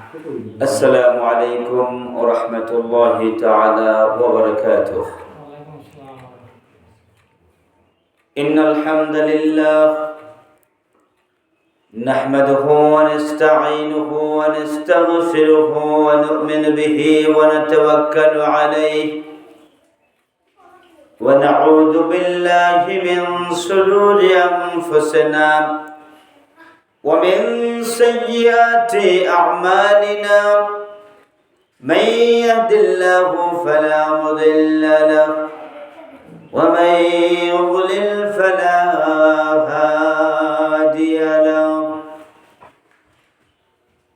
السلام عليكم ورحمة الله تعالى وبركاته. إن الحمد لله نحمده ونستعينه ونستغفره ونؤمن به ونتوكل عليه ونعوذ بالله من شرور أنفسنا ومن سيئات أعمالنا. من يهد الله فلا مضل له ومن يضلل فلا هادي له.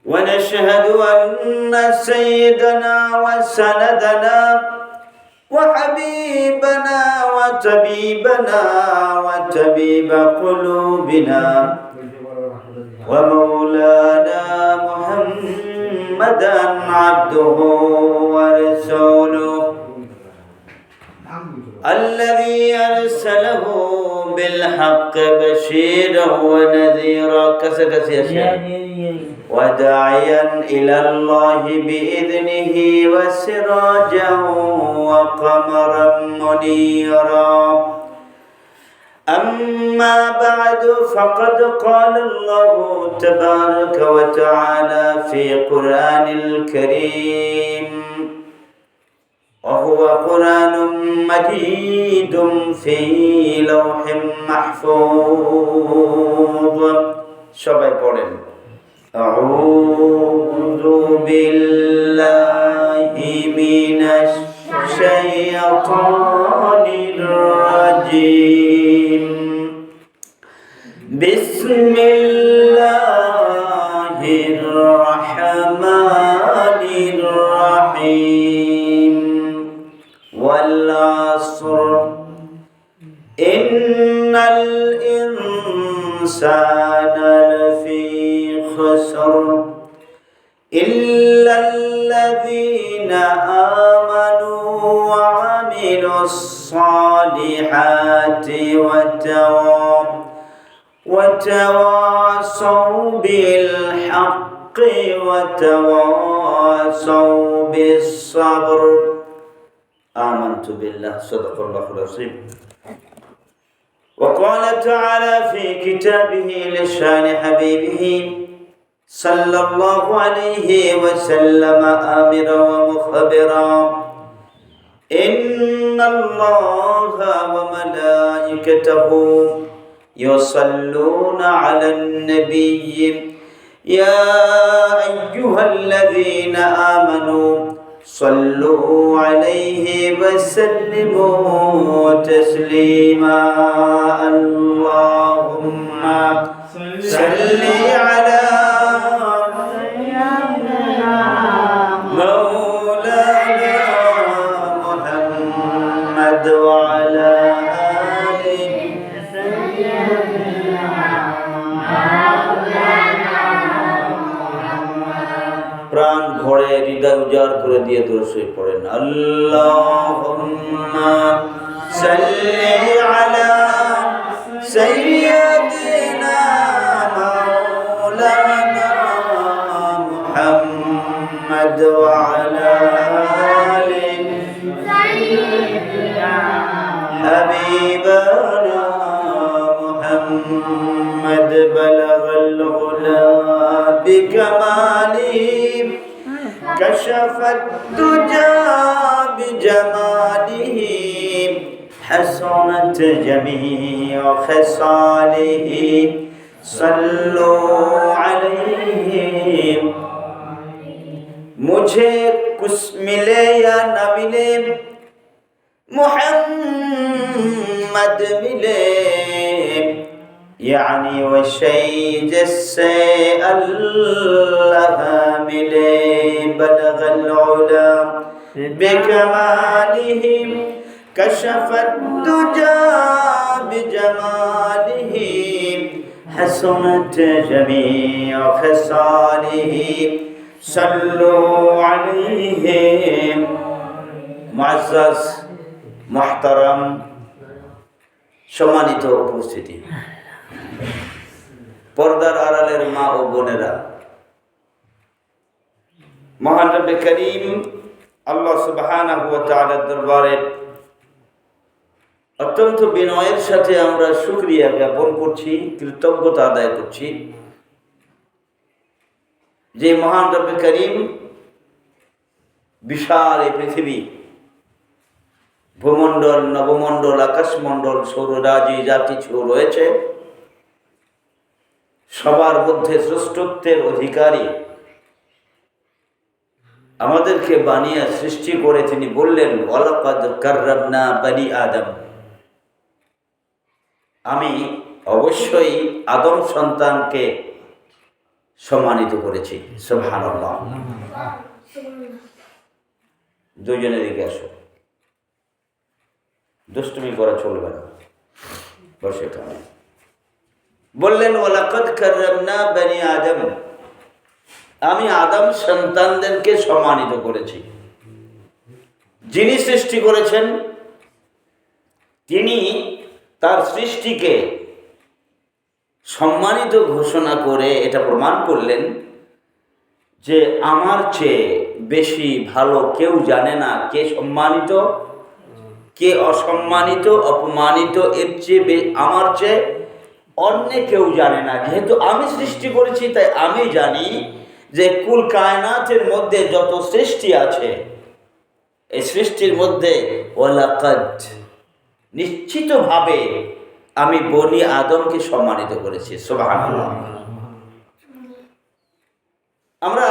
ونشهد أن سيدنا وسندنا وحبيبنا وطبيبنا وطبيب قلوبنا ومولانا محمدا عبده ورسوله الذي أرسله بالحق بشيرا ونذيرا وداعيا إلى الله بإذنه وسراجا وقمرا منيرا. أما بعد فقد قال الله تبارك وتعالى في قرآن الكريم وهو قرآن مجيد في لوح محفوظ. সবাই পড়েন أعوذ بالله من الشيطان الرجيم. بسم الله الرحمن الرحيم. والعصر إن الإنسان لفي خسر إلا الذين آمنوا وعملوا الصالحات وتواصوا بالحق وتواصوا بالصبر. آمنت بالله صدق الله العظيم. وقال تعالى في كتابه لشان حبيبه صلى الله عليه وسلم آمرا ومخبرا إن الله وملائكته يصلون على النبي يا أيها الذين آمنوا صلوا عليه وسلموا تسليما. اللهم صل على مولانا محمد وعلى آله প্রাণ ভরে হৃদয় উজাড় করে দিয়ে দরুদ পড়েন আল্লাহুম্মা সাল্লি আলা সাইয়্যিদিনা মাওলানা মুহাম্মদ ওয়া আলা আলি সাইয়্যিদিনা হাবিবানা মুহাম্মদ বালাগাল উলা বিকামালি كشف الدجى بجماله حسنت جميع خصاله صلوا عليه. मुझे कुछ मिले या न मिले मोहम्मद मिले यानी वो शई जिससे अल्लाह मिले. बलगल उला बिकमालिहि कशफ الدجى بجماله حسنت جميع خصاله صلوا عليه. मुअज़्ज़ज़ मुहतरम সম্মানিত উপস্থিতি, পর্দার আড়ালের মা ও বোনেরা, মহান রব্বে করিম আল্লাহ সুবহানাহু ওয়া তাআলার দরবারে অত্যন্ত বিনয়ের সাথে আমরা শুকরিয়া জ্ঞাপন করছি, কৃতজ্ঞতা আদায় করছি যে মহান রব্বে করিম বিশাল এই পৃথিবী, ভূমণ্ডল, নবমণ্ডল, আকাশমণ্ডল, সৌররাজি যা কিছু রয়েছে সবার মধ্যে শ্রেষ্ঠত্বের অধিকারী আমাদেরকে বানিয়ে সৃষ্টি করে তিনি বললেন, ওয়ালাকাদ কাররামনা বনি আদম, আমি অবশ্যই আদম সন্তানকে সম্মানিত করেছি। সুবহানাল্লাহ। দুইজনের দিকে আসো, দুষ্টুমি করা চলবে না, বসে এখানে। বললেন ওয়ালাকাদ কাররামনা বনি আদম, আমি আদম সন্তানদেরকে সম্মানিত করেছি। যিনি সৃষ্টি করেছেন তিনি তার সৃষ্টিকে সম্মানিত ঘোষণা করে এটা প্রমাণ করলেন যে আমার চেয়ে বেশি ভালো কেউ জানে না কে সম্মানিত কে অসম্মানিত, অপমানিত। এর চেয়ে আমার চেয়ে অন্য কেউ জানে না। যেহেতু আমি সৃষ্টি করেছি তাই আমি জানি যে কুল কায়নাতের মধ্যে যত সৃষ্টি আছে এই সৃষ্টির মধ্যে ওয়ালাকাদ নিশ্চিতভাবে আমি বনি আদমকে সম্মানিত করেছি। সুবহানাল্লাহ। আমরা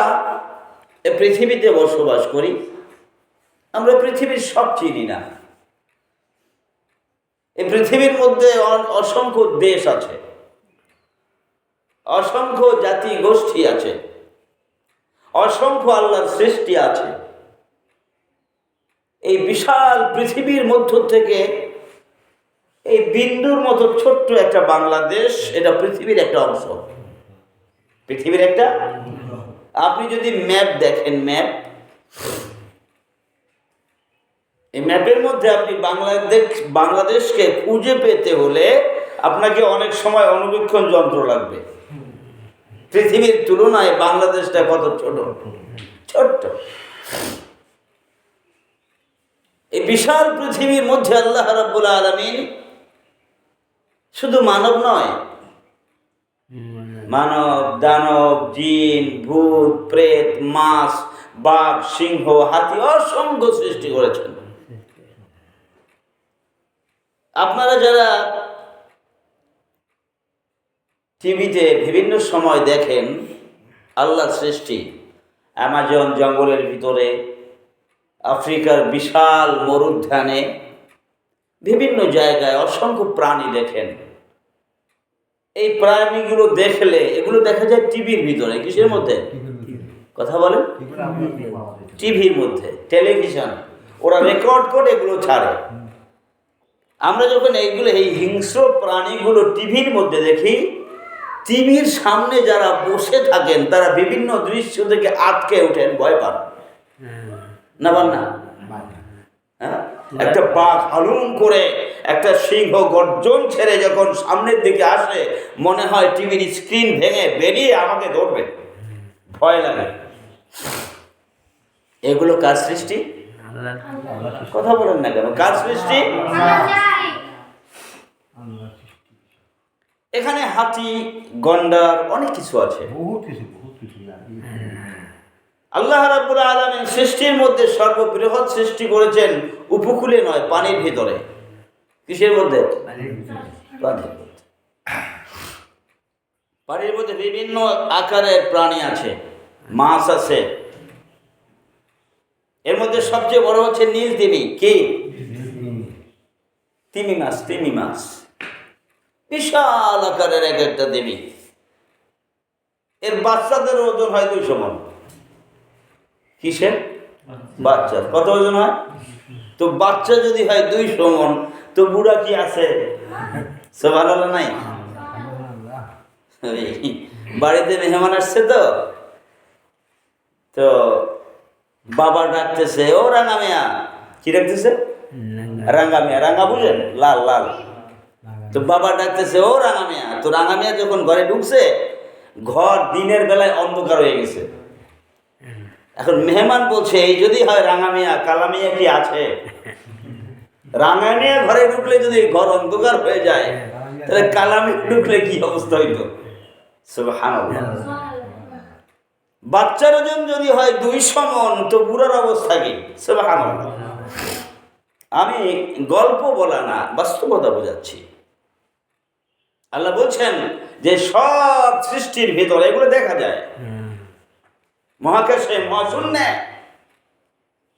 এই পৃথিবীতে বসবাস করি, আমরা পৃথিবীর সব চিনি না। এই পৃথিবীর মধ্যে অসংখ্য দেশ আছে, অসংখ্য জাতি গোষ্ঠী আছে, অসংখ্য আল্লাহর সৃষ্টি আছে। এই বিশাল পৃথিবীর মধ্য থেকে এই বিন্দুর মতো ছোট্ট একটা বাংলাদেশ, এটা পৃথিবীর একটা অংশ, পৃথিবীর একটা। আপনি যদি ম্যাপ দেখেন, এই ম্যাপের মধ্যে আপনি বাংলাদেশকে খুঁজে পেতে হলে আপনাকে অনেক সময় অনুবীক্ষণ যন্ত্র লাগবে। পৃথিবীর তুলনায় বাংলাদেশটা কত ছোট্ট। এই বিশাল পৃথিবীর মধ্যে আল্লাহ রাব্বুল আলামিন শুধু মানব নয়, মানব, দানব, জিন, ভূত, প্রেত, মাছ, বাঘ, সিংহ, হাতি, অসংখ্য সৃষ্টি করেছেন। আপনারা যারা টিভিতে বিভিন্ন সময় দেখেন আল্লাহর সৃষ্টি, অ্যামাজন জঙ্গলের ভিতরে, আফ্রিকার বিশাল মরুদ্যানে, বিভিন্ন জায়গায় অসংখ্য প্রাণী দেখেন। এই প্রাণীগুলো দেখলে এগুলো দেখা যায় টিভির ভিতরে। কিসের মধ্যে কথা বলেন? টিভির মধ্যে, টেলিভিশন, ওরা রেকর্ড করে এগুলো ছাড়ে। আমরা যখন এইগুলো এই হিংস্র প্রাণীগুলো টিভির মধ্যে দেখি, টিভির সামনে যারা বসে থাকেন তারা বিভিন্ন দৃশ্য থেকে আটকে ওঠেন, ভয় পান না? পান না? হ্যাঁ, একটা বাঘ হালুম করে, একটা সিংহ গর্জন ছেড়ে যখন সামনের দিকে আসে মনে হয় টিভির স্ক্রিন ভেঙে বেরিয়ে আমাকে ধরবে, ভয় লাগে। এগুলো কার সৃষ্টি? কথা বলেন না কেন? কার সৃষ্টি? এখানে হাতি, গন্ডার, অনেক কিছু আছে। আল্লাহ রাব্বুল আলামিন সৃষ্টির মধ্যে সর্ববৃহৎ সৃষ্টি করেছেন উপকূলে নয়, পানির ভিতরে। কিসের মধ্যে? পানির মধ্যে বিভিন্ন আকারের প্রাণী আছে, মাছ আছে। এর মধ্যে সবচেয়ে বড় হচ্ছে নীল তিমি। কি? তিমি মাছ, বিশাল আকারের এক একটা দেবী। এর বাচ্চাদের ওজন হয় 200 মণ। কিসের বাচ্চা? কত ওজন হয়? তো বাচ্চা যদি হয় 200 মণ, তো বুড়া কি আছে? সুবহানাল্লাহ নাই? বাড়িতে মেহমান আসছে, তো বাবা ডাকতেছে, ও রাঙা মিয়া। কি ডাকতেছে? রাঙা মিয়া। রাঙা বুঝেন? লাল লাল। তো বাবা ডাকতেছে, ও রাঙা মিয়া। তো রাঙা মিয়া যখন ঘরে ঢুকছে, ঘর দিনের বেলায় অন্ধকার হয়ে গেছে। এখন মেহমান বলছে এই যদি হয় রাঙামিয়া কালামিয়া কি আছে? রাঙামিয়া ঘরে ঢুকলে যদি ঘর অন্ধকার হয়ে যায় তাহলে কালামি ঢুকলে কি অবস্থা হইতো? সুবহানাল্লাহ। বাচ্চার ওজন যদি হয় 200 মণ তো বুড়ার অবস্থা কি? সুবহানাল্লাহ। আমি গল্প বলা না, বাস্তবতা বোঝাচ্ছি। আল্লাহ বলছেন যে সব সৃষ্টির ভিতরে এগুলো দেখা যায়, মহাকাশে, মহাশূন্যে,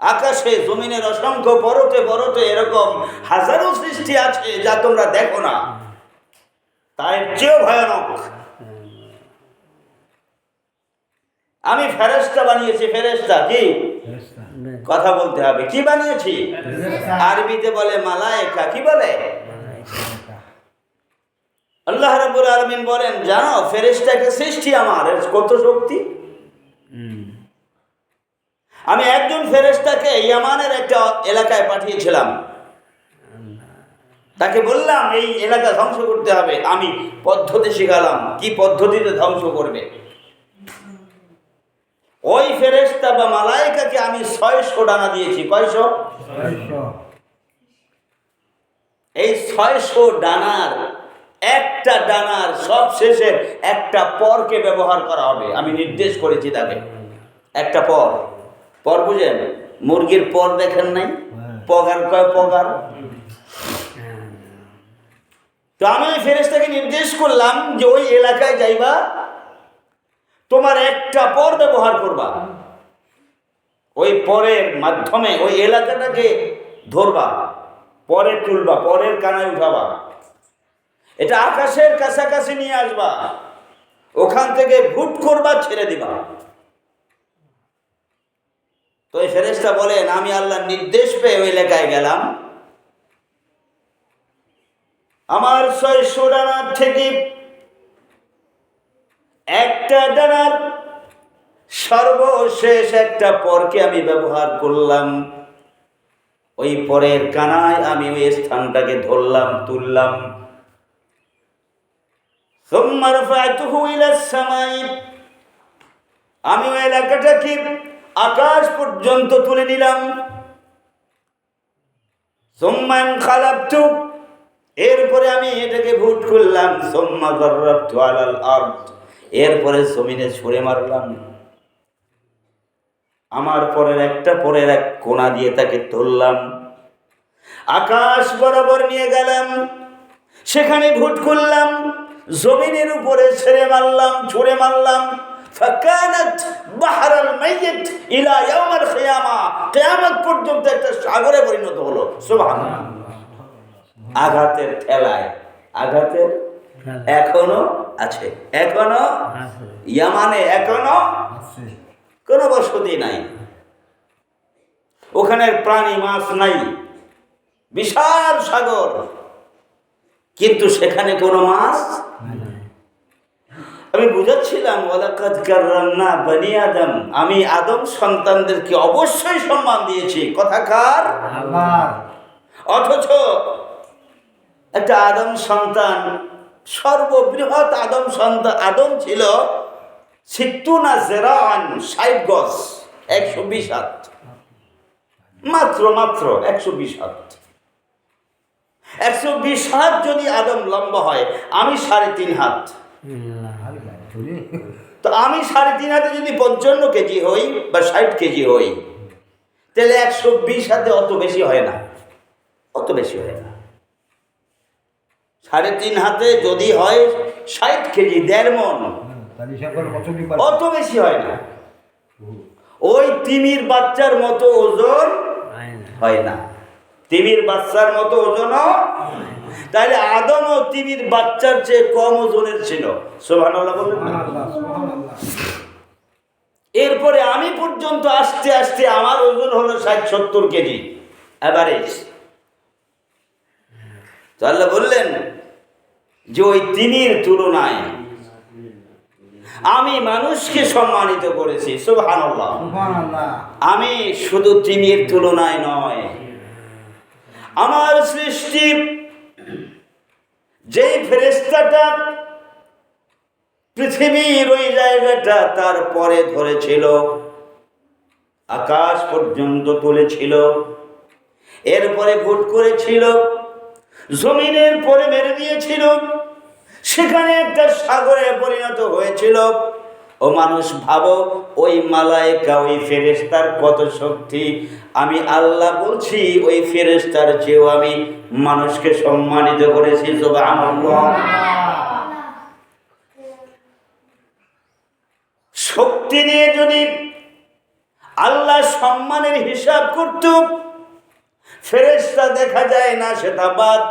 আকাশে, জমিনের অসংখ্য পরতে পরতে এরকম হাজারো সৃষ্টি আছে যা তোমরা দেখো না, তাই চেয়েও ভয়ানক। আমি ফেরেশতা বানিয়েছি। ফেরেশতা কি? কথা বলতে হবে। কি বানিয়েছি? আরবিতে বলে মালায়েকা। কি বলে? আল্লাহ রাব্বুল আলামিন বলেন, জানো ফেরেশতা একটা সৃষ্টি আমার, এর কত শক্তি। আমি একজন ফেরেশতাকে ইয়ামানের একটা এলাকায় পাঠিয়েছিলাম। তাকে বললাম এই এলাকা ধ্বংস করতে হবে। আমি পদ্ধতি শিখালাম কি পদ্ধতিতে ধ্বংস করবে। ওই ফেরেশতা বা মালায়েকাকে আমি 600 ডানা দিয়েছি। কয়শো? 600। এই 600 ডানার একটা ডানার সব শেষের একটা পরকে ব্যবহার করা হবে। আমি নির্দেশ করেছি তাকে। একটা পর, পর বুঝেন? মুরগির পর দেখেন নাই? পগার কয় পগার। তো আমি ওই ফেরেশতাকে নির্দেশ করলাম যে ওই এলাকায় যাইবা, তোমার একটা পর ব্যবহার করবা, ওই পরের মাধ্যমে ওই এলাকাটাকে ধরবা, পরে তুলবা, পরের কানায় উঠাবা, এটা আকাশের কাছাকাছি নিয়ে আসবা, ওখান থেকে ভুট করবা, ছেড়ে দিবা। তো এই ফেরেশতা বলেন আমি আল্লাহর নির্দেশ পেয়ে ওই এলাকায় গেলাম। আমার 600 ডানার থেকে একটা ডানার সর্বশেষ একটা পরকে আমি ব্যবহার করলাম। ওই পরের কানায় আমি ওই স্থানটাকে ধরলাম, তুললাম। সুম্মা রাফা'তুহু ইলাস সামাই, আমি ওই এলাকাটাকে আকাশ পর্যন্ত তুলে নিলাম। সুম্মা ইনখালাবতু, এরপরে আমি এটাকে ভুট করলাম। সুম্মা যাররাবতু আলাল আরদ, এরপরে জমিনে ছুঁড়ে মারলাম। আমার পরের এক কোণা দিয়ে তাকে তুললাম, আকাশ বরাবর নিয়ে গেলাম, সেখানে ভুট করলাম, জমিনের উপরে ছেড়ে মারলাম, ছুঁড়ে মারলাম। ফাকানাত বাহরাল মাইয়িত ইলা ইয়াউমিল কিয়ামা, কিয়ামত পর্যন্ত একটা সাগরে পরিণত হলো। সুবহানাল্লাহ। আঘাতের ঠেলায়, আঘাতের এখনো আছে, এখনো ইয়ামানে এখনো কোনো বসতি নাই, ওখানের প্রাণী মাছ নাই, বিশাল সাগর, কিন্তু সেখানে কোনো মাছ। আমি বুঝাচ্ছিলাম ওয়ালাকাদ কাররামনা বনি আদম, আমি আদম সন্তানদেরকে অবশ্যই সম্মান দিয়েছি। কথা কার? আল্লাহ। অথচ একটা আদম সন্তান, সর্ববৃহৎ আদম সন্তান, আদম ছিল 60 গজ, 120 হাত, মাত্র 120 হাত। 120 হাত যদি আদম লম্বা হয়, আমি 3.5 হাত, তো আমি 3.5 হাতে যদি 55 কেজি হই বা 60 কেজি হই, তাহলে 120 হাতে অত বেশি হয় না, অত বেশি হয় না। 3.5 হাতে যদি হয় 60 কেজি, 1.5 মণ, অত বেশি হয় না। ওই তিমির বাচ্চার মতো ওজন হয় না, তিমির বাচ্চার মতো ওজনও। তাহলে আদম ও তিমির বাচ্চার চেয়ে কম ওজনের ছিল। সুবহানাল্লাহ বলবেন না? এরপরে আমি পর্যন্ত আস্তে আস্তে আমার ওজন হলো 60-70 কেজি এভারেজ। তো আল্লাহ বললেন যে ওই তিমির তুলনায় আমি মানুষকে সম্মানিত করেছি। সুবহানাল্লাহ। আমি শুধু তিমির তুলনায় নয়, আমার সৃষ্টি যেই ফেরেশতাটা পৃথিবীর ওই জায়গাটা তারপরে ধরেছিল, আকাশ পর্যন্ত তুলেছিল, এরপরে ভোট করেছিল, জমিনের পরে মেরে দিয়েছিল, সেখানে একটা সাগরে পরিণত হয়েছিল। ও মানুষ ভাবো, ওই মালায়েকা, ওই ফেরেশতার কত শক্তি। আমি আল্লাহ বলছি, ওই ফেরেশতার চেয়েও আমি মানুষকে সম্মানিত করেছি। সুবহানাল্লাহ। শক্তি দিয়ে যদি আল্লাহ সম্মানের হিসাব করত, ফেরেশতা দেখা যায় না সেটা বাদ,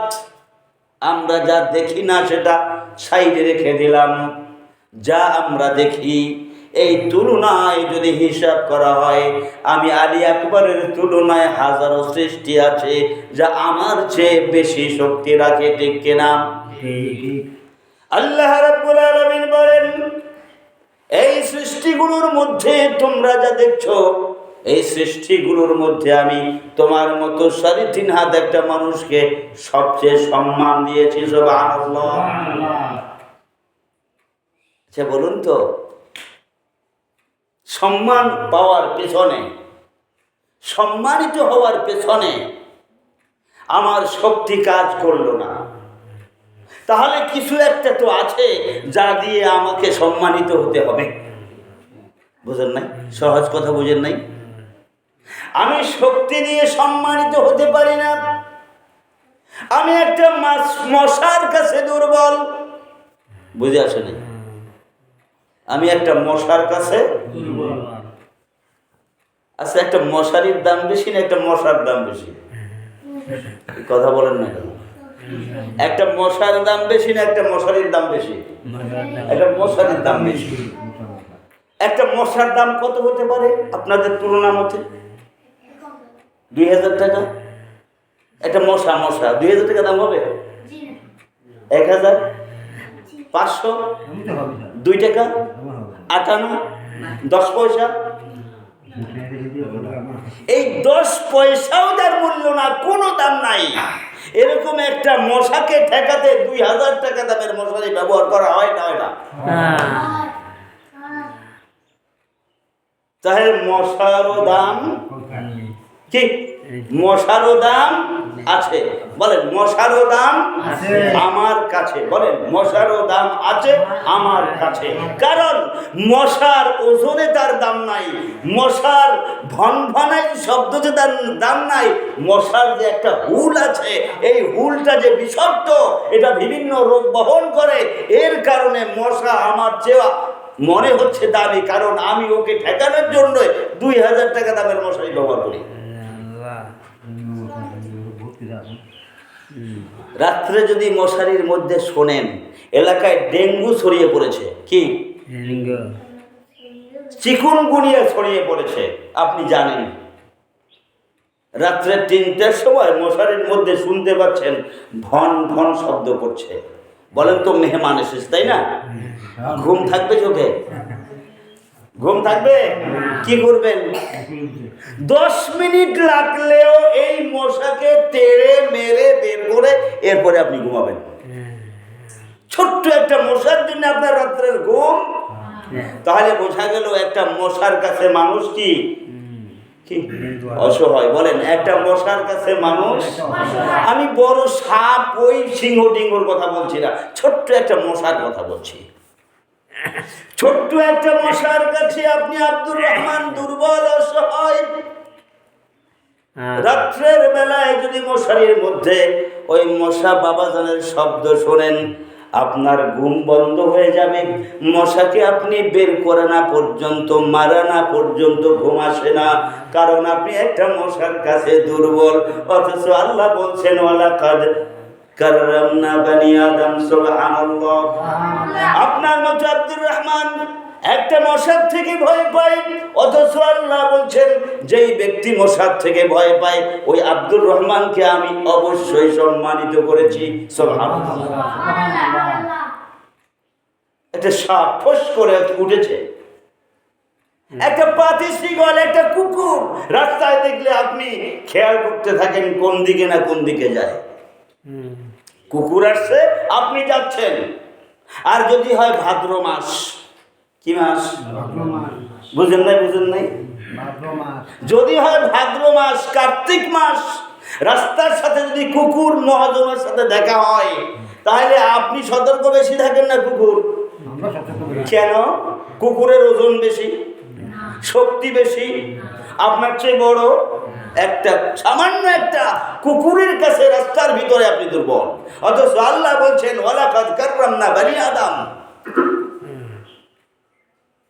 আমরা যা দেখি না সেটা সাইডে রেখে দিলাম। যা আমরা দেখি এই তুলনায় যদি হিসাব করা হয়, আমি আলী আকবরের তুলনায় হাজারো সৃষ্টি আছে যা আমার চেয়ে বেশি শক্তি রাখে, ঠিক কিনা? আল্লাহ রাব্বুল আলামিন বলেন, এই সৃষ্টিগুলোর মধ্যে তোমরা যা দেখছো, এই সৃষ্টিগুলোর মধ্যে আমি তোমার মতো 3.5 হাত একটা মানুষকে সবচেয়ে সম্মান দিয়েছি। সুবহানাল্লাহ। আচ্ছা বলুন তো, সম্মান পাওয়ার পেছনে, সম্মানিত হওয়ার পেছনে আমার শক্তি কাজ করলো না, তাহলে কিছু একটা তো আছে যা দিয়ে আমাকে সম্মানিত হতে হবে। বুঝেন নাই? সহজ কথা বুঝেন নাই? আমি শক্তি দিয়ে সম্মানিত হতে পারি না। আমি একটা মশার কাছে দুর্বল। বুঝে আসে নাই? আমি একটা মশার কাছে দুর্বল। আচ্ছা, একটা মশারির দাম বেশি না একটা মশার দাম বেশি? কথা বলেন না কেন? একটা মশার দাম বেশি না একটা মশারির দাম বেশি? একটা মশারির দাম বেশি। একটা মশার দাম কত হতে পারে আপনাদের তুলনা মতে? 2000 টাকা। একটা মশা 2000 টাকা দাম হবে? 1000, 500, 2 টাকা, 58, 10 পয়সা। এই 10 পয়সাও যার মূল্য না, কোনো দাম নাই, এরকম একটা মশাকে ঠেকাতে 2000 টাকা দামের মশারি ব্যবহার করা হয় না? হয় না? তাহলে মশারও দাম কি? মশারও দাম আছে। বলেন মশারও দাম আমার কাছে। বলেন মশারও দাম আছে আমার কাছে। কারণ মশার ওজনে তার দাম নাই, মশার ভনভনাই শব্দতে তার দাম নাই। মশার যে একটা হুল আছে, এই হুলটা যে বিষাক্ত, এটা বিভিন্ন রোগ বহন করে, এর কারণে মশা আমার চেয়ে মনে হচ্ছে দামি, কারণ আমি ওকে ঠেকানোর জন্য 2000 টাকা দামের মশারি ব্যবহার করি। রাত্রে যদি মশারির মধ্যে শোনেন এলাকায় ডেঙ্গু ছড়িয়ে পড়েছে, কি চিকুনগুনিয়া ছড়িয়ে পড়েছে, আপনি জানেন, রাত্রে 3টার সময় মশারির মধ্যে শুনতে পাচ্ছেন ভন ভন শব্দ করছে, বলেন তো মেহমান এসেছে, তাই না? ঘুম থাকবে চোখে? ঘুম থাকবে? কি করবেন? 10 মিনিট লাগলেও এই মশাকে তেড়ে মেরে বের করে এরপরে আপনি ঘুমাবেন। ছোট্ট একটা মশার জন্য আপনার রাত্রের ঘুম। তাহলে বোঝা গেল একটা মশার কাছে মানুষ কি অসহায়। বলেন একটা মশার কাছে মানুষ। আমি বড় সাপ ওই সিংহ টিঙ্গর কথা বলছি না, ছোট্ট একটা মশার কথা বলছি। ছোট্ট একটা মশার কাছে আপনি আব্দুর রহমান দুর্বল, অসহায়। রাত্রের বেলায় যদি মশারির মধ্যে ওই মশা বাবাজানের শব্দ শোনেন, আপনার ঘুম বন্ধ হয়ে যাবে। মশাকে আপনি বের করে না পর্যন্ত, মারা না পর্যন্ত ঘুম আসে না, কারণ আপনি একটা মশার কাছে দুর্বল। অথচ আল্লাহ বলছেন ওয়ালাকাদ কাররামনা বানি আদম। সুবহানাল্লাহ। আপনার মতো আব্দুর রহমান একটা মশার থেকে ভয় পায়, অথচ আল্লাহ বলছেন যেই ব্যক্তি মশার থেকে ভয় পায় ওই আব্দুর রহমানকে আমি অবশ্যই সম্মানিত করেছি। সুবহানাল্লাহ। একটা সাপ ফস করে উঠেছে, একটা পাতি শ্রীগল, একটা কুকুর রাস্তায় দেখলে আপনি খেয়াল করতে থাকেন কোন দিকে না কোন দিকে যায়। কুকুর আসছে, আপনি যাচ্ছেন। আর যদি হয় ভাদ্র মাস, কি মাস? বুঝেন নাই? বুঝেন নাই? যদি হয় ভাদ্র মাস, কার্তিক মাস, রাস্তার সাথে যদি কুকুর মহাজনের সাথে দেখা হয়, তাহলে আপনি সতর্ক বেশি থাকেন না কুকুর? কেন? কুকুরের ওজন বেশি, শক্তি বেশি, আপনার চেয়ে বড়। একটা সামান্য একটা কুকুরের কাছে রাস্তার ভিতরে আপনি দুর্বল। অথচ আল্লাহ বলছেন ওয়ালাকাদ কাররামনা বানি আদম।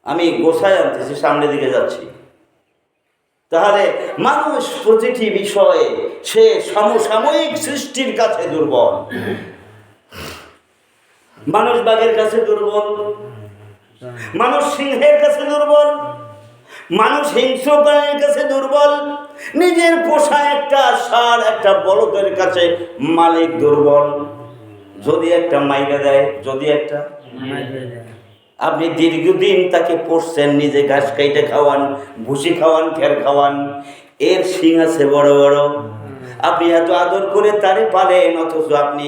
আমি গোছায় আনতেছি, সামনের দিকে যাচ্ছি। তাহলে মানুষ প্রতিটি বিষয়ে সে সমসাময়িক সৃষ্টির কাছে দুর্বল। মানুষ বাঘের কাছে দুর্বল, মানুষ সিংহের কাছে দুর্বল, মানুষ হিংস্র প্রাণীর কাছে দুর্বল, নিজের পোষা একটা ষাঁড়, একটা বলদের কাছে মালিক দুর্বল। যদি একটা মাইরা দেয়, যদি একটা আপনি দীর্ঘদিন তাকে পোষছেন, নিজে ঘাস খাইতে খাওয়ান, ভুসি খাওয়ান, খের খাওয়ান, এর শিং আছে বড় বড়, আপনি এত আদর করে তারে পালেন, অথচ আপনি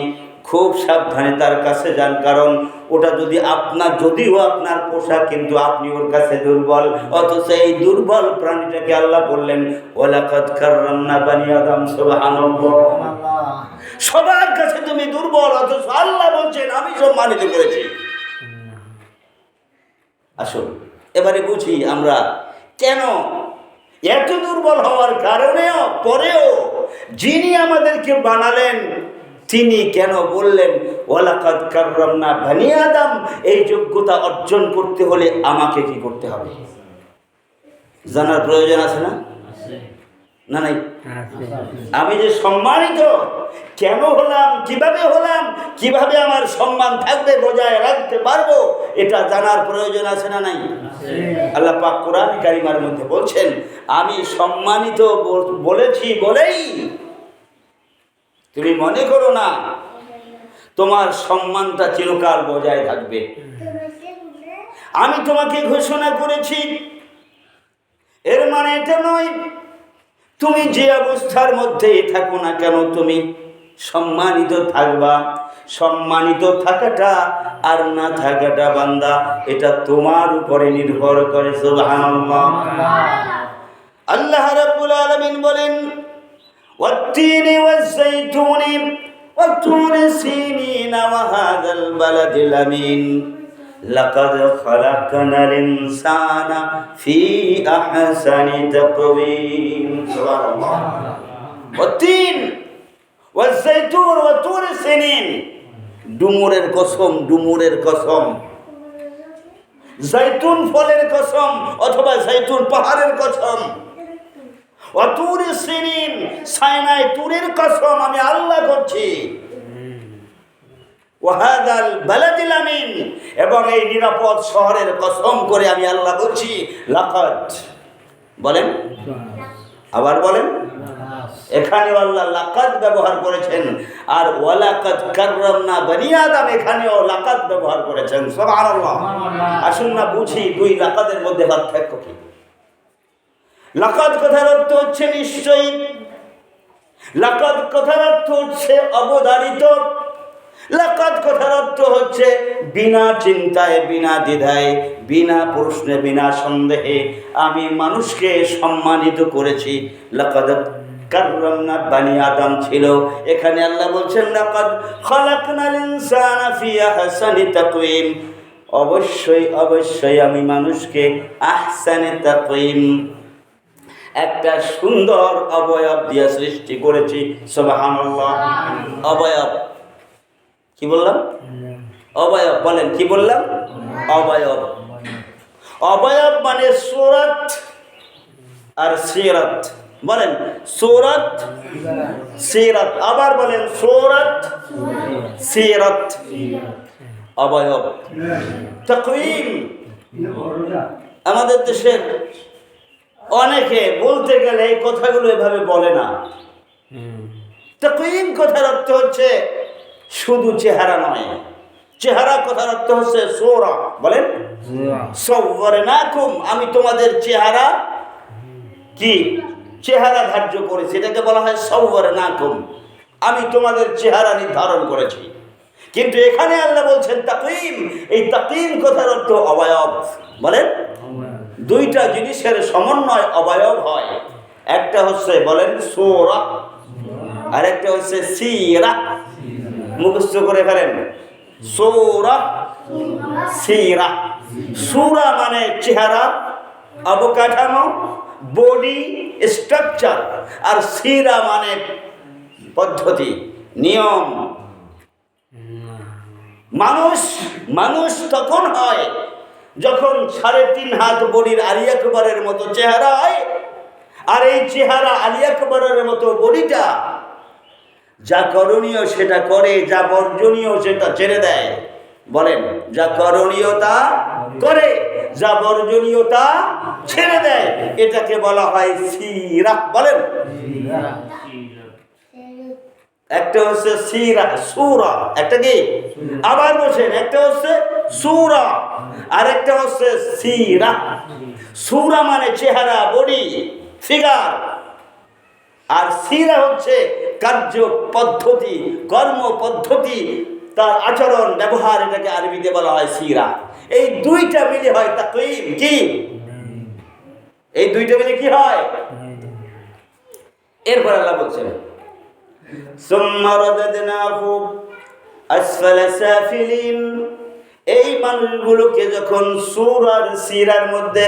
খুব সাবধানে তার কাছে যান, কারণ ওটা যদি আপনার, যদিও আপনার পোশাক, কিন্তু আপনি ওর কাছে দুর্বল। অথচ এই দুর্বল প্রাণীটাকে আল্লাহ বললেন ওয়ালাকাদ কাররামনা বানি আদম। সুবহানাল্লাহ। সবার কাছে তুমি দুর্বল, অথচ আল্লাহ বলছেন আমি সম্মানিত করেছি। আসুন এবারে বুঝি আমরা কেন এত দুর্বল হওয়ার কারণেও পরেও যিনি আমাদেরকে বানালেন তিনি কেন বললেন ওয়ালাকাদ কাররামনা বানি আদম। এই যোগ্যতা অর্জন করতে হলে আমাকে কি করতে হবে জানার প্রয়োজন আছে না? না নাই? আমি যে সম্মানিত কেন হলাম, কিভাবে হলাম, কিভাবে আমার সম্মান থাকবে, বজায় রাখতে পারবো, এটা জানার প্রয়োজন আছে না নাই? আল্লাহ পাক কোরআন কারিমার মধ্যে বলছেন আমি সম্মানিত বলেছি বলেই তুমি মনে করো না তোমার সম্মানটা চিরকাল বজায় থাকবে। আমি তোমাকে ঘোষণা করেছি, এর মানে এটা নয় তুমি যে অবস্থার মধ্যেই থাকো না কেন তুমি সম্মানিত থাকবা। সম্মানিত থাকাটা আর না থাকাটা বান্দা এটা তোমার উপরে নির্ভর করে। সুবহানাল্লাহ। আল্লাহ রাব্বুল আলামিন বলেন ওয়াত-তিনি ওয়াজ-যাইতুনি ওয়া-তুরি সিনিনা ওয়া হাযাল বালাদিল আমিন লাকাদ খালাকনাল ইনসানা ফি আহসানি তাকওয়িম। সুবহানাল্লাহ। ওয়াত-তিন ওয়াজ-যাইতুন ওয়া-তুরি সিনিন, ডুমুরের কসম, ডুমুরের কসম, জাইতুন ফলের কসম অথবা জাইতুন পাহাড়ের কসম, ওয়া-তুরি সিনিন, সাইনাই তুরের কসম আমি আল্লাহ করছি, ওয়া হাযাল বালাদিল আমিন, এবং এই নিরাপদ শহরের কসম করে আমি আল্লাহ বলছি। লাকাদ বলেন, আবার বলেন। এখানেও আল্লাহ লাকাদ ব্যবহার করেছেন, আর ওয়ালাকাদ কাররামনা বানি আদম এখানেও লাকাদ ব্যবহার করেছেন। সুবহানাল্লাহ। আসুন না বুঝি দুই লাকাদের মধ্যে পার্থক্য কি। লাকাদ কথার অর্থ হচ্ছে নিশ্চয়ই, লাকাদ কথার অর্থ হচ্ছে অবধারিত, লাকাদ কথার অর্থ হচ্ছে বিনা চিন্তায়, বিনা দ্বিধায়, বিনা প্রশ্নে, বিনা সন্দেহে আমি মানুষকে সম্মানিত করেছি। লাকাদ কাররামনা বানি আদম ছিল, এখানে আল্লাহ বলছেন লাকাদ খালাকনাল ইনসানা ফি আহসানি তাকওয়িম, অবশ্যই অবশ্যই আমি মানুষকে আহসানে তাকওয়িম একটা সুন্দর অবয়ব দিয়ে সৃষ্টি করেছি। সুবহানাল্লাহ। অবয়ব কি বললাম? অবয়ব বলেন, কি বললাম? অবয়ব। অবয়ব মানে সূরত আর সিরাত। বলেন সূরত সিরাত, আবার বলেন সূরত সিরাত। অবয়ব, তাকওয়িম। আমাদের দেশের অনেকে বলতে গেলে এই কথাগুলো এভাবে বলে না। তাকওয়িম কথার অর্থ হচ্ছে শুধু চেহারা নয়, চেহারা কথার অর্থ হচ্ছে সূরা। বলেন সাওয়ারনাকুম, আমি তোমাদের চেহারা কি চেহারা ধার্য করেছি, এটাকে বলা হয় সাওয়ারনাকুম, আমি তোমাদের চেহারা নির্ধারণ করেছি। কিন্তু এখানে আল্লাহ বলছেন তাকওয়িম, এই তাকওয়িম কথার অর্থ অবয়ব। বলেন দুইটা জিনিসের সমন্বয় অবয়ব হয়। একটা হচ্ছে বলেন সূরা, আর একটা হচ্ছে সিরা। মুখস্থ করে ফেলেন, সূরা সিরা। সূরা মানে চেহারা, অবকাঠামো, বডি স্ট্রাকচার, আর সিরা মানে পদ্ধতি, নিয়ম। মানুষ তখন হয় যখন 3.5 হাত বডির আলী আকবরের মতো চেহারা হয়, আর এই চেহারা আলী আকবরের মতো বডিটা যা করণীয় সেটা করে, যা বর্জনীয় সেটা ছেড়ে দেয়। বলেন, যা করণীয় তা করে, যা বর্জনীয় তা ছেড়ে দেয়। এটাকে বলা হয় সিরা। বলেন, একটা হচ্ছে সিরা, সূরা, একটা কি আবার বসেন, একটা হচ্ছে সূরা আর একটা হচ্ছে সিরা। সূরা মানে চেহারা, বডি, ফিগার, আর সিরা হচ্ছে কার্য পদ্ধতি, কর্ম পদ্ধতি, তার আচরণ ব্যবহার। এটাকে আরবিতে বলা হয় সিরা। এই দুইটা মিলে হয় তাকওয়িম। কি এই দুইটা মিলে কি হয়? এরপর আল্লাহ বলছেন, সুম্মা রাদাদনাহু আসফালা সাফিলিন। এই মানুষগুলোকে যখন সূরার সিরার মধ্যে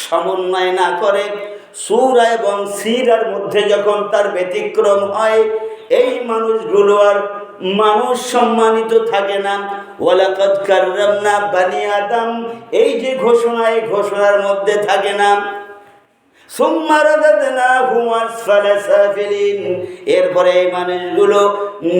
সমন্বয় না করে, সূরা এবং সিরার মধ্যে যখন তার ব্যতিক্রম হয়, এই মানুষগুলো আর মানুষ সম্মানিত থাকে না। ওয়ালাকাদ কাররামনা বানি আদম, এই যে ঘোষণা, এই ঘোষণার মধ্যে থাকে না। সুম্মা রাদাদনাহু আসফালা সাফিলিন, এরপরে এই মানুষগুলো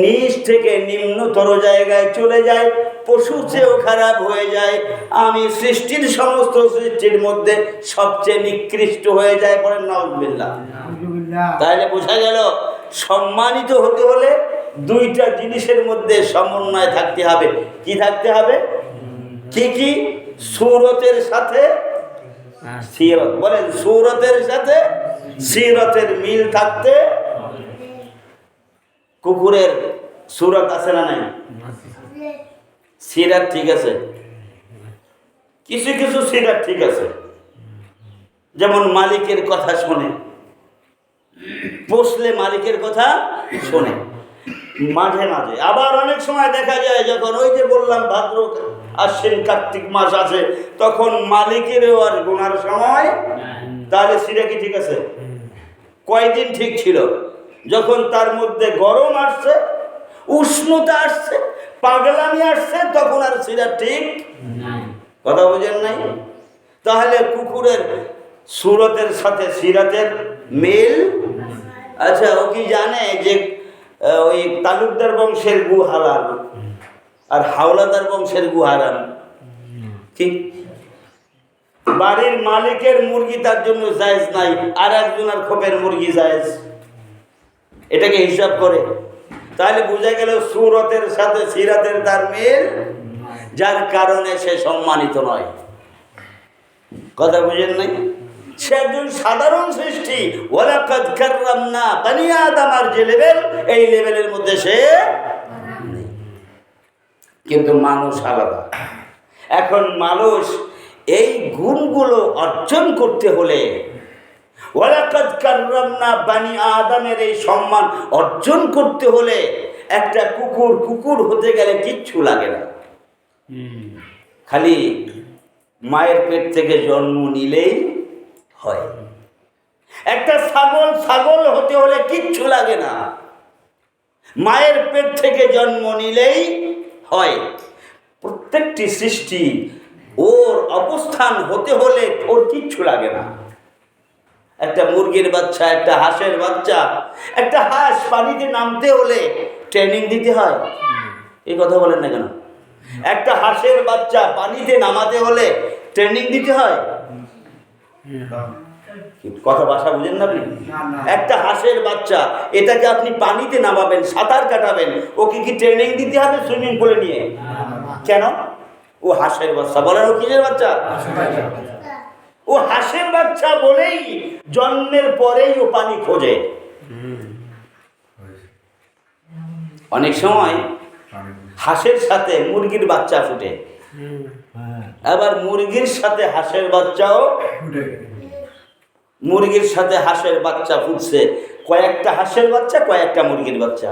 নিচ থেকে নিম্নতর জায়গায় চলে যায়, পশু চেয়েও খারাপ হয়ে যায়। আমি সৃষ্টির সমস্ত সৃষ্টির মধ্যে সবচেয়ে নিকৃষ্ট হয়ে যায়। পরে নাউযুবিল্লাহ। তাহলে বোঝা গেল, সম্মানিত হতে হলে দুইটা জিনিসের মধ্যে সমন্বয় থাকতে হবে। কি থাকতে হবে? কি কি? সূরতের সাথে সিরত। বলেন, সূরতের সাথে সিরতের মিল থাকতে। কুকুরের সূরত আছে না নাই? সিরাত ঠিক আছে, কিছু কিছু সিরাত ঠিক আছে। যেমন মালিকের কথা শোনে, পোষলে মালিকের কথা শোনে মাঝে মাঝে। আবার অনেক সময় দেখা যায় যখন ওই যে বললাম ভাদ্র আশ্বিন কার্তিক মাস আছে, তখন মালিকেরও আর গোনার সময়। তাহলে সেটা কি ঠিক আছে? কয়দিন ঠিক ছিল? যখন তার মধ্যে গরম আসছে, উষ্ণতা আসছে, পাগলামি আসছে, তখন আর সেটা ঠিক। কথা বুঝেন নাই? তাহলে কুকুরের সূরতের সাথে সিরাতের মিল। আচ্ছা, ও কি জানে যে ওই তালুকদার বংশের গু হালাল আর হাওলাদার বংশের গু হারাম? ঠিক। বাড়ির মালিকের মুরগি তার জন্য জায়েজ নাই, আর একজনের খোপের মুরগি জায়েজ। এটাকে হিসাব করে। তাহলে বোঝা গেল সূরতের সাথে সিরাতের তার মিল, যার কারণে সে সম্মানিত নয়। কথা বুঝেন নাই? সে একজন সাধারণ সৃষ্টি। ওয়ালাকাদ কাররামনা বানি আদম, আর যে লেভেল, এই লেভেলের মধ্যে সে নেই। কিন্তু মানুষ আলাদা। এখন মানুষ এই গুণগুলো অর্জন করতে হলে, ওয়ালাকাদ কাররামনা বানি আদমের এই সম্মান অর্জন করতে হলে, একটা কুকুর হতে গেলে কিচ্ছু লাগে না, খালি মায়ের পেট থেকে জন্ম নিলেই হয়। একটা ছাগল হতে হলে কিচ্ছু লাগে না, মায়ের পেট থেকে জন্ম নিলেই হয়। প্রত্যেকটি সৃষ্টি ওর অবস্থান হতে হলে ওর কিচ্ছু লাগে না। একটা মুরগির বাচ্চা, একটা হাঁসের বাচ্চা, একটা হাঁস পানিতে নামতে হলে ট্রেনিং দিতে হয়। এই কথা বলেন না কেন? একটা হাঁসের বাচ্চা পানিতে নামাতে হলে ট্রেনিং দিতে হয়। কথা ভাষা বুঝেন না আপনি? একটা হাঁসের বাচ্চা, এটাকে আপনি পানিতে নামাবেন, সাঁতার কাটাবেন, ওকে কি ট্রেনিং দিতে হবে সুইমিং পুলে নিয়ে? কেন? ও হাঁসের বাচ্চা। বলেন, ও কিসের বাচ্চা? ও হাঁসের বাচ্চা বলেই জন্মের পরেই ও পানি খোঁজে। অনেক সময় হাঁসের সাথে মুরগির বাচ্চা ফুটে, আবার মুরগির সাথে হাঁসের বাচ্চাও, মুরগির সাথে হাঁসের বাচ্চা ফুটছে, কয়েকটা হাঁসের বাচ্চা কয়েকটা মুরগির বাচ্চা।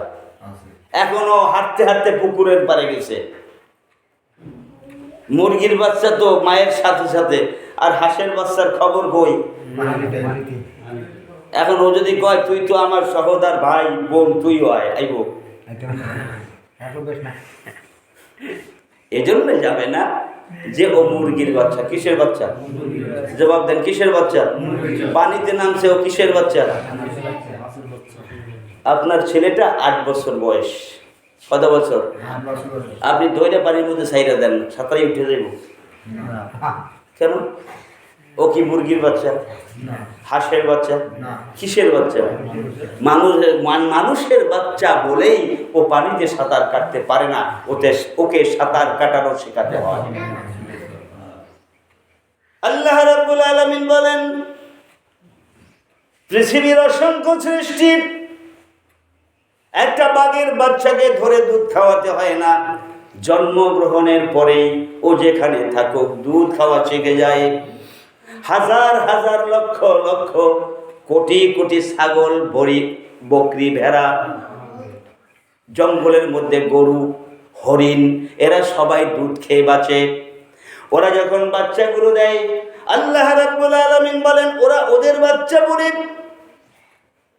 এখনো হাঁটতে হাঁটতে পুকুরের পাড়ে গেছে। মুরগির বাচ্চা তো মায়ের সাথে সাথে, আর হাঁসের বাচ্চার খবর কই? এখন ও যদি কয় তুই তো আমার সহোদর ভাই বোন, তুইও আয়, আইব, এজন্য যাবে না যে ও মুরগির বাচ্চা। কিসের বাচ্চা? জবাব দেন, কিসের বাচ্চা? পানিতে নামছে, ও কিসের বাচ্চা? আপনার ছেলেটা 8 বছর বয়স। কত বছর? আপনি দইটা পানির মধ্যে ছাইরা দেন, সাঁতারে উঠে যাইব কেন? ও কি মুরগির বাচ্চা? হাঁসের বাচ্চা? কিসের বাচ্চা? মানুষের বাচ্চা বলেই ও পানিতে সাঁতার কাটতে পারে না, ওকে সাঁতার কাটানো শেখাতে হয়। আল্লাহ রাব্বুল আলামিন বলেন, পৃথিবীর অসংখ্য সৃষ্টি, একটা বাঘের বাচ্চাকে ধরে দুধ খাওয়াতে হয় না, জন্মগ্রহণের পরেই ও যেখানে থাকুক দুধ খাওয়া শিখে যায়। হাজার হাজার লক্ষ লক্ষ কোটি কোটি ছাগল, বকরি, ভেড়া, জঙ্গলের মধ্যে গরু, হরিণ, এরা সবাই দুধ খেয়ে বাঁচে। ওরা যখন বাচ্চাগুলো দেয়, আল্লাহ রাব্বুল আলামিন বলেন ওরা ওদের বাচ্চা বলে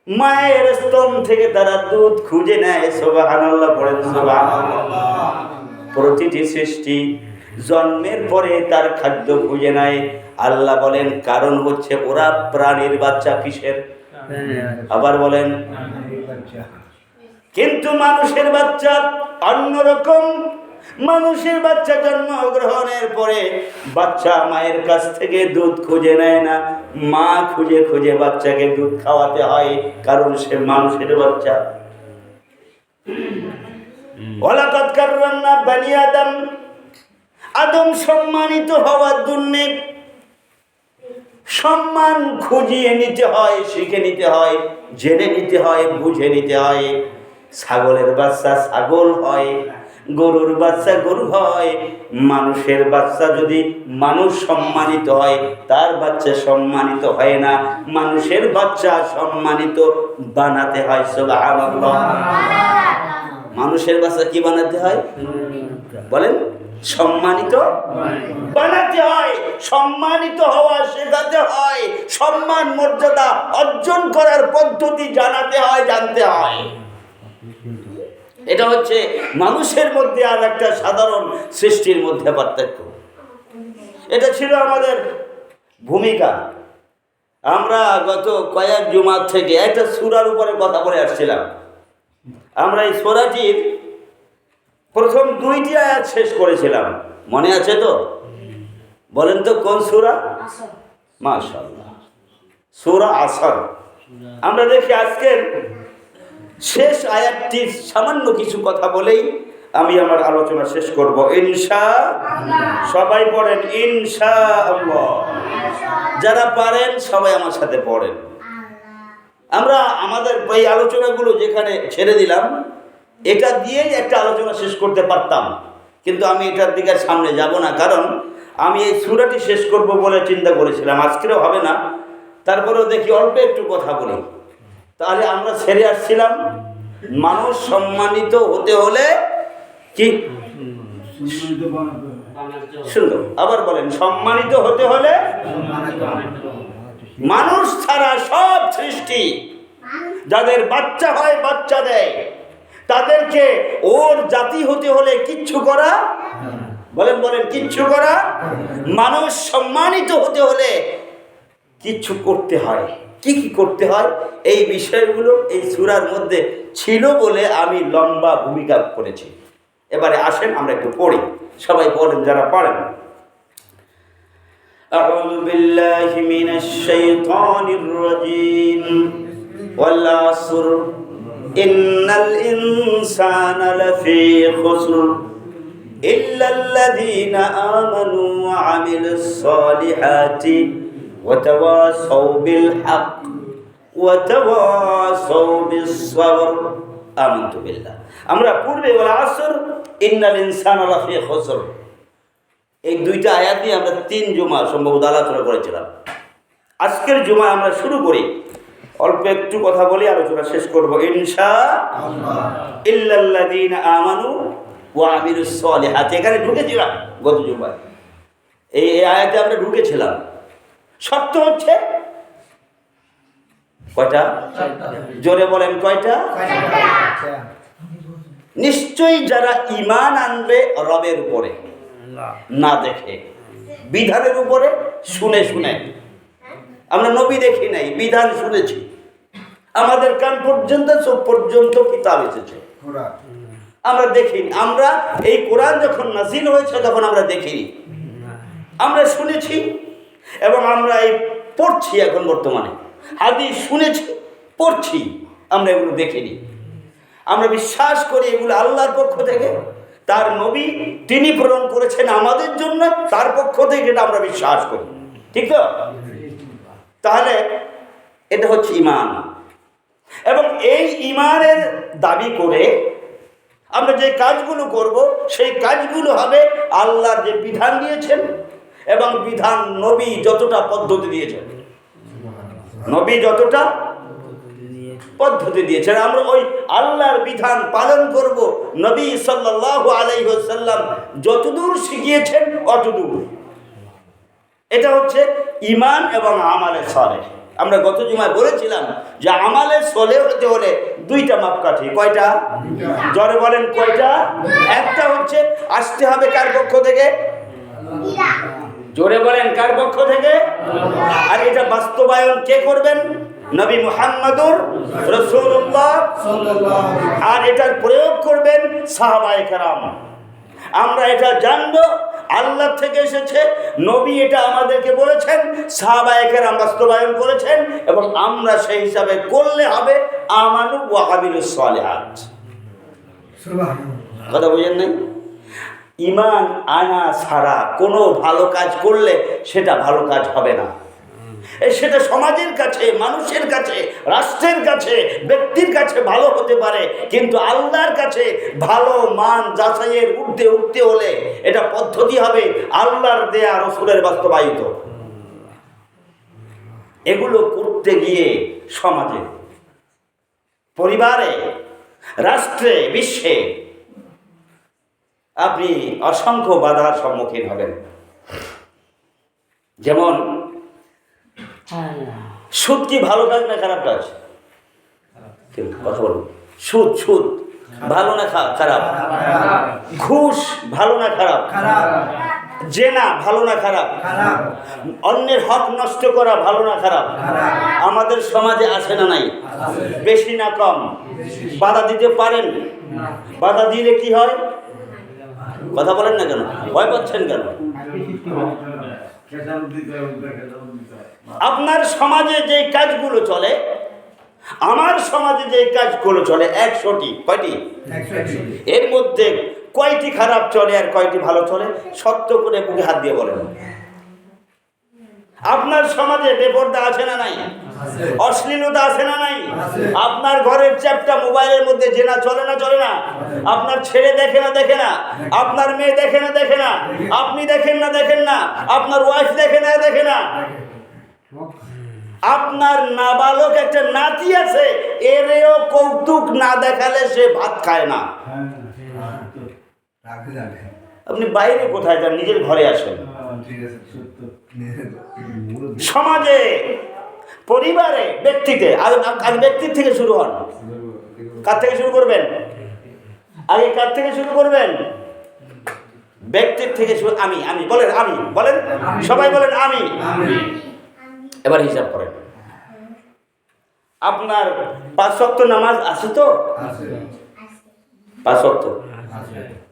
মায়ের স্তন থেকে তারা দুধ খুঁজে নেয়। সুবহানাল্লাহ, পড়েন সুবহানাল্লাহ। প্রতিটি সৃষ্টি জন্মের পরে তার খাদ্য খুঁজে নেয়। আল্লাহ বলেন কারণ হচ্ছে ওরা প্রাণীর বাচ্চা। কিসের? আবার বলেন। কিন্তু মানুষের বাচ্চা অন্যরকম। মানুষের বাচ্চা জন্মগ্রহণের পরে বাচ্চা মায়ের কাছ থেকে দুধ খুঁজে নেয় না, মা খুঁজে খুঁজে বাচ্চাকে দুধ খাওয়াতে হয়, কারণ সে মানুষের বাচ্চা। ওয়ালাকাদ কাররামনা বানি আদম, আদম সম্মানিত হওয়ার জন্য সম্মান খুঁজিয়ে নিতে হয়, শিখে নিতে হয়, জেনে নিতে হয়, বুঝে নিতে হয়। ছাগলের বাচ্চা ছাগল হয়, গরুর বাচ্চা গরু হয়। মানুষের বাচ্চা যদি মানুষ সম্মানিত হয়, তার বাচ্চা সম্মানিত হয় না। মানুষের বাচ্চা সম্মানিত বানাতে হয়। সুবহানাল্লাহ। মানুষের বাচ্চা কি বানাতে হয় বলেন? সম্মানিত বানাতে হয়, সম্মানিত হওয়া শেখাতে হয়, সম্মান মর্যাদা অর্জন করার পদ্ধতি জানাতে হয়, জানতে হয়। এটা হচ্ছে মানুষের মধ্যে আর একটা সাধারণ সৃষ্টির মধ্যে পার্থক্য। এটা ছিল আমাদের ভূমিকা। আমরা গত কয়েক জুমার থেকে একটা সূরার উপরে কথা বলে আসছিলাম। আমরা এই সূরাটির প্রথম 2টি আয়াত শেষ করেছিলাম, মনে আছে তো? বলেন তো কোন সূরা? মাশাআল্লাহ, সূরা আসর। আমরা দেখি আজকের শেষ আয়াতটির সামান্য কিছু কথা বলেই আমি আমার আলোচনা শেষ করব ইনশাআল্লাহ। সবাই পড়েন ইনশাআল্লাহ। যারা পারেন সবাই আমার সাথে পড়েন। আমরা আমাদের এই আলোচনাগুলো যেখানে ছেড়ে দিলাম, এটা দিয়েই একটা আলোচনা শেষ করতে পারতাম, কিন্তু আমি এটার দিকে সামনে যাব না, কারণ আমি এই সূরাটি শেষ করব বলে চিন্তা করেছিলাম। আজকেও হবে না, তারপরেও দেখি অল্প একটু কথা বলি। তাহলে আমরা ছেড়ে আসছিলাম মানুষ সম্মানিত হতে হলে কি? সুন্দর, আবার বলেন, সম্মানিত হতে হলে মানুষ ছাড়া সব সৃষ্টি যাদের বাচ্চা হয়, বাচ্চা দেয়, তাদেরকে ওর জাতি হতে হলে কিচ্ছু করা, বলেন বলেন, কিচ্ছু করা। মানুষ সম্মানিত হতে হলে কিচ্ছু করতে হয়। কি কি করতে হয় এই বিষয়গুলো এই সূরার মধ্যে ছিল বলে আমি লম্বা ভূমিকা করেছি। এবারে আসেন আমরা একটু পড়ি, সবাই পড়েন যারা পারেন। আউযু বিল্লাহি মিনাশ শাইতানির রাজীম। ওয়াল আসর ইন্নাল ইনসানা লাফী খুসর ইল্লাল্লাযীনা আমানু ওয়া আমিলুস সালিহাতি وتواصوا بالحق وتواصوا بالصبر آمنت بالله। আমরা পূর্বে ওয়াল আসর ইন্নাল ইনসানা লাফি খুসর, এই দুইটা আয়াতই আমরা 3 জুমা সম্ভবত আলোচনা করেছিলাম। আজকের জুমায় আমরা শুরু করি, অল্প একটু কথা বলি, আলোচনা শেষ করব ইনশাআল্লাহ। ইল্লাল্লাযীনা আমানু ওয়া আমিলুস সলিহাত, এখানে ঢুকেছিলাম গত জুমায়, এই আয়াতে আমরা ঢুকেছিলাম। শর্ত হচ্ছে কয়টা? জোরে বলেন কয়টা? নিশ্চয়ই যারা ঈমান আনবে রবের উপরে, না দেখে, বিধানের উপরে, শুনে শুনে। আমরা নবী দেখি নাই, বিধান শুনেছি, আমাদের কান পর্যন্ত, চোখ পর্যন্ত কিতাব এসেছে, আমরা দেখিনি। আমরা এই কোরআন যখন নাযিল হয়েছে তখন আমরা দেখিনি, আমরা শুনেছি এবং আমরা এই পড়ছি। এখন বর্তমানে হাদিস শুনেছি, পড়ছি, আমরা এগুলো দেখিনি। আমরা বিশ্বাস করি এগুলো আল্লাহর পক্ষ থেকে, তার নবী তিনি প্রেরণ করেছেন আমাদের জন্য, তার পক্ষ থেকে, এটা আমরা বিশ্বাস করি। ঠিক তো? তাহলে এটা হচ্ছে ঈমান। এবং এই ঈমানের দাবি করে আমরা যে কাজগুলো করব, সেই কাজগুলো হবে আল্লাহর যে বিধান দিয়েছেন এবং বিধান নবী যতটা পদ্ধতি দিয়েছেন, নবী যতটা পদ্ধতি দিয়েছেন, আমরা ওই আল্লাহর বিধান পালন করব। নবী সাল্লাল্লাহু আলাইহি ওয়াসাল্লাম যতদূর শিখিয়েছেন অতদূর। এটা হচ্ছে ঈমান এবং আমালে সালেহ। আমরা গত জুমায় বলেছিলাম যে আমালে সালেহ হতে হলে 2টা মাপকাঠি। কয়টা? জোরে বলেন কয়টা? একটা হচ্ছে আসতে হবে কার পক্ষ থেকে? জোরে বলেন কার পক্ষ থেকে? আর এটা বাস্তবায়ন কে করবেন? নবী মুহাম্মদুর রাসূলুল্লাহ সাল্লাল্লাহু আলাইহি ওয়াসাল্লাম। আর এটার প্রয়োগ করবেন সাহাবায়ে কেরাম। আমরা এটা জানবো আল্লাহ থেকে এসেছে, নবী এটা আমাদেরকে বলেছেন, সাহাবায়ে কেরাম বাস্তবায়ন করেছেন, এবং আমরা সেই হিসাবে করলে হবে আমানু ওয়া আমিলুস সলিহাত। সুবহানাল্লাহ। কথা বুঝেন নাই? ঈমান আনা ছাড়া কোনো ভালো কাজ করলে সেটা ভালো কাজ হবে না। সেটা সমাজের কাছে, মানুষের কাছে, রাষ্ট্রের কাছে, ব্যক্তির কাছে ভালো হতে পারে, কিন্তু আল্লাহর কাছে ভালো মান যাচাইয়ের ঊর্ধ্বে উঠতে হলে এটা পদ্ধতি হবে আল্লাহর দেয়া, রাসূলের বাস্তবায়িত। এগুলো করতে গিয়ে সমাজে, পরিবারে, রাষ্ট্রে, বিশ্বে আপনি অসংখ্য বাধার সম্মুখীন হবেন। যেমন সুদ কি ভালো কাজ না খারাপ কাজ? কথা বলুন। সুদ সুদ ভালো না খারাপ? ঘুষ ভালো না খারাপ? জেনা ভালো না খারাপ? অন্যের হক নষ্ট করা ভালো না খারাপ? আমাদের সমাজে আছে না নাই? বেশি না কম? বাধা দিতে পারেন? বাধা দিলে কি হয়? কথা বলেন না কেন? ভয় পাচ্ছেন কেন? আপনার সমাজে যে কাজগুলো চলে, আমার সমাজে যে কাজগুলো চলে, 100টি, কয়টি? এর মধ্যে কয়টি খারাপ চলে আর কয়টি ভালো চলে? সত্য করে বুকে হাত দিয়ে বলেন। আপনার সমাজে বেপরদা আছে না নাই? অশ্লীলতা আছে না নাই? আপনার ঘরের চ্যাপটা মোবাইলের মধ্যে জেনা চলে না চলে না? আপনার ছেলে দেখে না দেখে না? আপনার মেয়ে দেখে না দেখে না? আপনি দেখেন না দেখেন না? আপনার ওয়াইফ দেখে না দেখে না? আপনার নাবালক একটা নাতি আছে, এরেও কৌতুক না দেখালে সে ভাত খায় না। আপনি বাইরে কোথায় যান? নিজের ঘরে আসেন। সমাজে, পরিবারে, ব্যক্তিতে, আগে ব্যক্তির থেকে শুরু হন। কার থেকে শুরু করবেন? আগে কার থেকে শুরু করবেন? ব্যক্তির থেকে শুরু। আমি আমি বলেন, আমি বলেন, সবাই বলেন আমি। এবার হিসাব করেন, আপনার 5 ওয়াক্ত নামাজ আছে তো? 5 ওয়াক্ত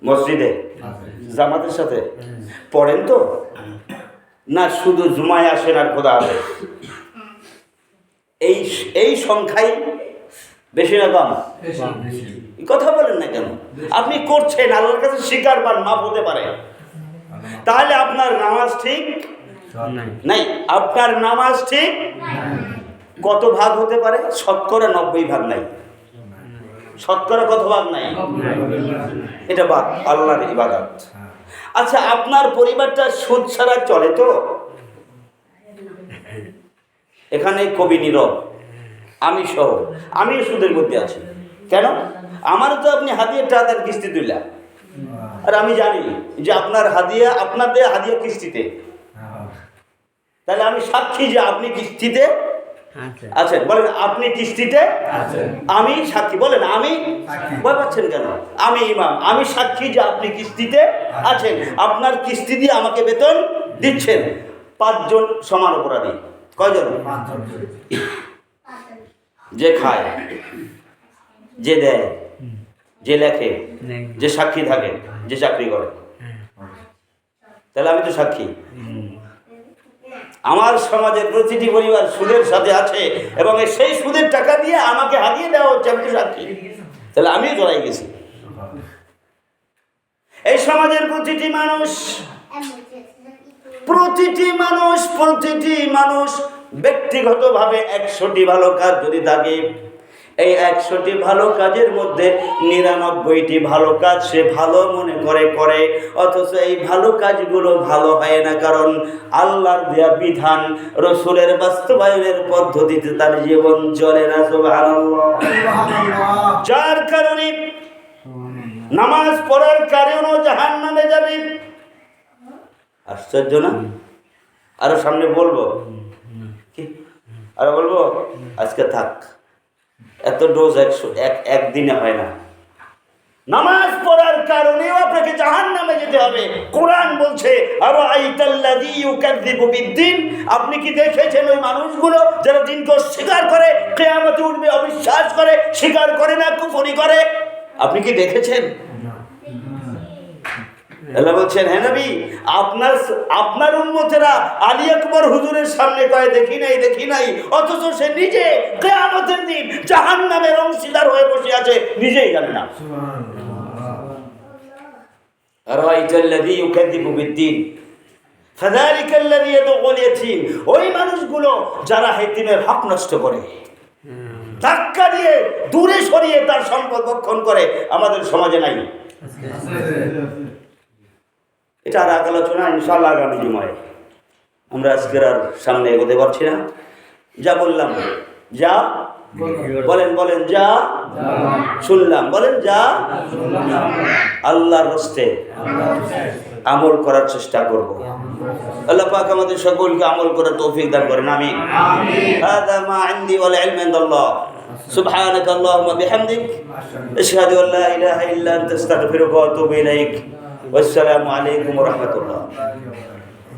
মসজিদে জামাতের সাথে পড়েন তো? না শুধু জুমায় আসেন আর খোদা হাফেজ? এই সংখ্যাই বেশি না কম? কথা বলেন না কেন? আপনি করছেন, আল্লাহর কাছে স্বীকার পান, মাপ হতে পারে। তাহলে আপনার নামাজ ঠিক নাই। আপনার নামাজ ঠিক কত ভাগ হতে পারে? 90% ভাগ নাই। 90% কত ভাগ নাই? এটা বাদ আল্লাহর ইবাদত। আচ্ছা, আপনার পরিবারটা সুদ ছাড়া চলে তো? এখানে কবি নীরব, আমি সহ, আমিও সুদের মধ্যে আছি। কেন? আমারও তো আপনি হাদিয়ার টাকার কিস্তি তুললা, আর আমি জানি যে আপনার হাদিয়া, আপনাদের হাদিয়া কিস্তিতে। তাহলে আমি সাক্ষী যে আপনি কিস্তিতে আছেন। বলেন আপনি কিস্তিতে আছেন, আমি সাক্ষী। বলেন আমি, ভয় পাচ্ছেন কেন? আমি ইমাম, আমি সাক্ষী যে আপনি কিস্তিতে আছেন, আপনার কিস্তি দিয়ে আমাকে বেতন দিচ্ছেন। 5 জন সমান অপরাধী। কয়জন? যে খায়, যে দেয়, যে লেখে, যে সাক্ষী থাকে, যে চাকরি করে। তাহলে আমি তো সাক্ষী। আমার সমাজের প্রতিটি পরিবার সুদের সাথে আছে এবং সেই সুদের টাকা দিয়ে আমাকে হারিয়ে দেওয়া হচ্ছে, আমি তো সাক্ষী। তাহলে আমিও জড়াই গেছি। এই সমাজের প্রতিটি মানুষ ব্যক্তিগতভাবে 100টি ভালো কাজ যদি থাকে, এই 100টি ভালো কাজের মধ্যে 99টি ভালো কাজ সে ভালো মনে করে, অথচ এই ভালো কাজগুলো ভালো হয় না, কারণ আল্লাহর দেয়া বিধান, রসুলের বাস্তবায়নের পদ্ধতিতে তার জীবন চলে না। সুবহানাল্লাহ। যার কারণে নামাজ পড়ার কারণেও জাহান্নামে যাবে। আশ্চর্য না? আরো সামনে বলবো কি? আরো বলবো? আজকে থাক, এত ডোজ একদিনে হয় না। নামাজ পড়ার কারণেও আপনাকে জাহান্নামে যেতে হবে। কোরআন বলছে, আরাআইতাল্লাযী ইউকাযযিবু বিদ্দীন, আপনি কি দেখেছেন ওই মানুষগুলো যারা দিনকে অস্বীকার করে, কিয়ামতে উঠবে অবিশ্বাস করে, স্বীকার করে না, কুফরি করে? আপনি কি দেখেছেন? আল্লাহ বলছেন, হ্যাঁ নবী, আপনার উম্মতেরা আলী আকবর হুজুরের সামনে কয় দেখি নাই, অথচ সে নিজে কিয়ামতের দিন জাহান্নামের অংশীদার হয়ে বসে আছে, নিজেই জানে না। আরাআইতাল্লাযী ইউকাযযিবু বিদ্দীন ফাযালিকাল্লাযী ইয়াদউল ইয়াতীম, ওই মানুষগুলো যারা এতিমের হক নষ্ট করে, ধাক্কা দিয়ে দূরে সরিয়ে তার সম্পদ ভক্ষণ করে, আমাদের সমাজে নাই। এটা আর আলোচনা ইনশাআল্লাহ আগামী জুমায়। আমরা আজকের আর সামনে এগোতে পারছি না। যা বললাম, যা বলেন, যা শুনলাম, বলেন যা আল্লাহর রাস্তে আমল করার চেষ্টা করব। আল্লাহ পাক আমাদের সকলকে আমল করার তৌফিক দান করেন। আমিন। হাদা মা ইনদি ওয়াল ইলমু ইনদাল্লাহ। সুবহানাকা আল্লাহুম্মা বিহামদিক আশহাদু আল্লা ইলাহা ইল্লা আনতা আস্তাগফিরুকা ওয়া আতুবু ইলাইক। ওয়াসসালামু আলাইকুম ওয়া রাহমাতুল্লাহ।